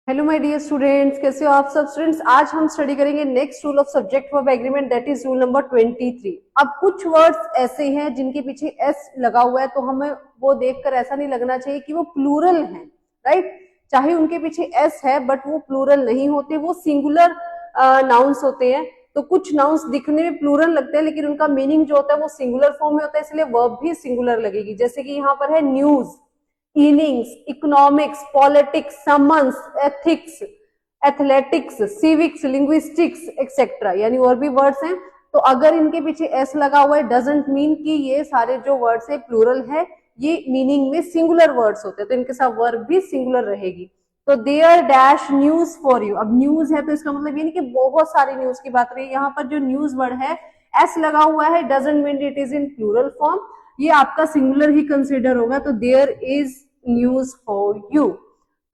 Hello my dear students, कैसे हो आप सब स्टूडेंट्स। आज हम स्टडी करेंगे next rule of subject verb agreement, that is rule number 23। अब कुछ वर्ड्स ऐसे हैं जिनके पीछे एस लगा हुआ है, तो हमें वो देखकर ऐसा नहीं लगना चाहिए कि वो प्लूरल हैं, राइट। चाहे उनके पीछे एस है बट वो प्लूरल नहीं होते, वो सिंगुलर नाउन्स होते हैं। तो कुछ नाउन्स दिखने में प्लूरल लगते हैं लेकिन उनका मीनिंग जो होता है वो सिंगुलर फॉर्म में होता है, इसलिए वर्ब भी सिंगुलर लगेगी। जैसे कि यहाँ पर है news, innings, economics, politics, summons, ethics, athletics, civics, linguistics etcetera, यानी और भी वर्ड्स हैं। तो अगर इनके पीछे एस लगा हुआ है डजंट मीन कि ये सारे जो वर्ड्स है प्लूरल है, ये मीनिंग में सिंगुलर वर्ड्स होते हैं, तो इनके साथ वर्ब भी सिंगुलर रहेगी। तो there dash news for you, अब न्यूज है तो इसका मतलब ये नहीं कि बहुत सारी न्यूज की बात रही है। यहाँ पर जो न्यूज वर्ड है एस लगा हुआ है doesn't mean it is in plural form, ये आपका सिंगुलर ही कंसिडर होगा। तो there is news for you.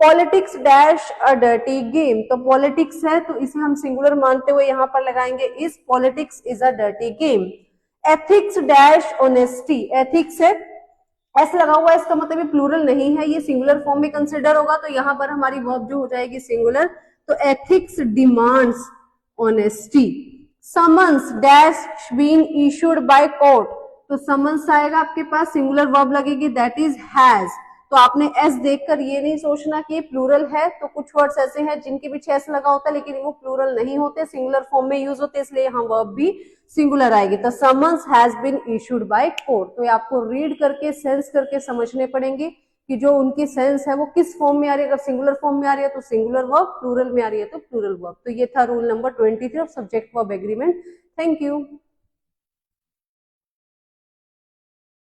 Politics dash a dirty game, तो पॉलिटिक्स है तो इसे हम सिंगुलर मानते हुए यहां पर लगाएंगे is politics is a dirty game. Ethics dash honesty, ethics है एस लगा हुआ है, इसका मतलब ये प्लूरल नहीं है, ये सिंगुलर फॉर्म में कंसिडर होगा, तो यहाँ पर हमारी वर्ब जो हो जाएगी सिंगुलर। तो ethics demands honesty. Summons dash been issued by court, तो समन्स आएगा आपके पास, सिंगुलर वर्ब लगेगी दैट इज हैज। तो आपने एस देखकर ये नहीं सोचना कि ये प्लूरल है, तो कुछ वर्ड्स ऐसे हैं जिनके पीछे एस लगा होता है लेकिन वो प्लूरल नहीं होते, सिंगुलर फॉर्म में यूज होते, इसलिए यहाँ वर्ब भी सिंगुलर आएगी। तो summons has been issued by court, तो ये आपको रीड करके सेंस करके समझने पड़ेंगे कि जो उनकी सेंस है वो किस फॉर्म में आ रही है। अगर सिंगुलर फॉर्म में आ रही है तो सिंगुलर वर्ब, प्लूरल में आ रही है तो प्लूरल वर्ब। तो ये था rule number 23 of subject verb agreement. Thank you.